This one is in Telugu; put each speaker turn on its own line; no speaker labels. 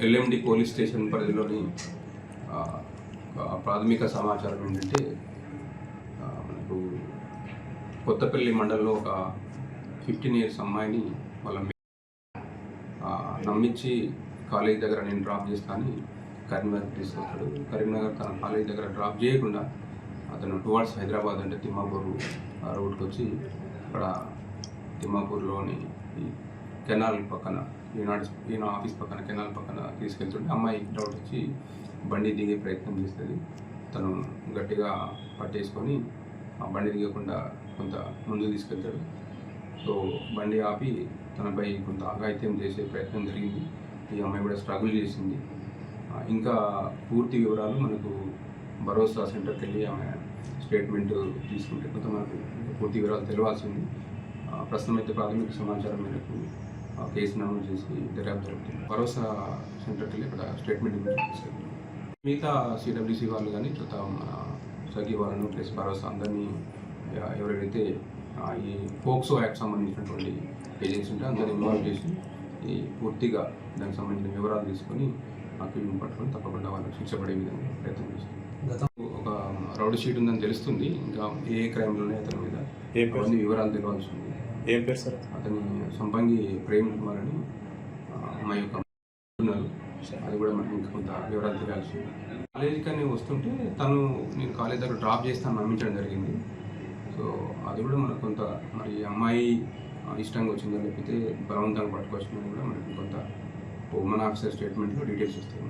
ఎల్ఎండి పోలీస్ స్టేషన్ పరిధిలోని ప్రాథమిక సమాచారం ఏంటంటే మనకు కొత్తపల్లి మండలంలో ఒక 15 ఇయర్స్ అమ్మాయిని వాళ్ళ నమ్మించి కాలేజ్ దగ్గర నేను డ్రాప్ చేస్తానని కరీంనగర్ తీసుకొస్తాడు. కరీంనగర్ తన కాలేజ్ దగ్గర డ్రాప్ చేయకుండా అతను టువార్డ్స్ హైదరాబాద్ అంటే తిమ్మాపూర్ రోడ్కి వచ్చి అక్కడ తిమ్మాపూర్లోని ఈ కెనాల్ పక్కన ఈయన ఆఫీస్ పక్కన కెనాల్ పక్కన తీసుకెళ్తుంటే అమ్మాయి డౌట్ వచ్చి బండి దిగే ప్రయత్నం చేస్తుంది. తను గట్టిగా పట్టేసుకొని ఆ బండి దిగకుండా కొంత ముందు తీసుకెళ్తాడు. సో బండి ఆపి తనపై కొంత అఘాయిత్యం చేసే ప్రయత్నం జరిగింది. ఈ అమ్మాయి కూడా స్ట్రగుల్ చేసింది. ఇంకా పూర్తి వివరాలు మనకు భరోసా సెంటర్కి వెళ్ళి ఆమె స్టేట్మెంట్ తీసుకుంటే కొంత మనకు పూర్తి వివరాలు తెలియాల్సింది. ప్రస్తుతం అయితే ప్రాథమిక సమాచారం మేరకు కేసు నమోదు చేసి దర్యాప్తు జరుగుతుంది. భరోసా సెంటర్కి వెళ్ళి ఇక్కడ స్టేట్మెంట్ గురించి తీసుకెళ్తాం. మిగతా సిడబ్ల్యూసీ వాళ్ళు కానీ తర్వాత మన సఖీ వాళ్ళను ప్లస్ భరోసా అందరినీ ఎవరైతే ఈ ఫోక్సో యాక్ట్ సంబంధించినటువంటి ఏజెన్సీ ఉంటే అందరినీ ఇన్వాల్వ్ చేసి ఈ పూర్తిగా దానికి సంబంధించిన వివరాలు తీసుకొని ఆ క్రిమిని పట్టుకొని తప్పకుండా వాళ్ళకి శిక్ష పడే విధంగా ప్రయత్నం చేస్తాం. ఒక రౌడీ షీట్ ఉందని తెలుస్తుంది. ఇంకా ఏ క్రైమ్లోనే అతని మీద అవన్నీ వివరాలు తెలియాల్సి ఉంది.
ఏం పేరు సార్?
అతని సంపంగి ప్రేమ్ కుమార్ అని మా యొక్క ఉన్నారు. అది కూడా మనకి ఇంకా కొంత వివరాలు తెలియాల్సి ఉంది. కాలేజీకి అని వస్తుంటే నేను కాలేజ్ దగ్గర డ్రాప్ చేస్తాను నమ్మించడం జరిగింది. సో అది కూడా మనకు కొంత మరి అమ్మాయి ఇష్టంగా వచ్చిందని లేకపోతే బలవంతంగా పట్టుకొచ్చిందని కూడా మనకి కొంత ఉమెన్ ఆఫీసర్ స్టేట్మెంట్లో డీటెయిల్స్ వస్తాయి.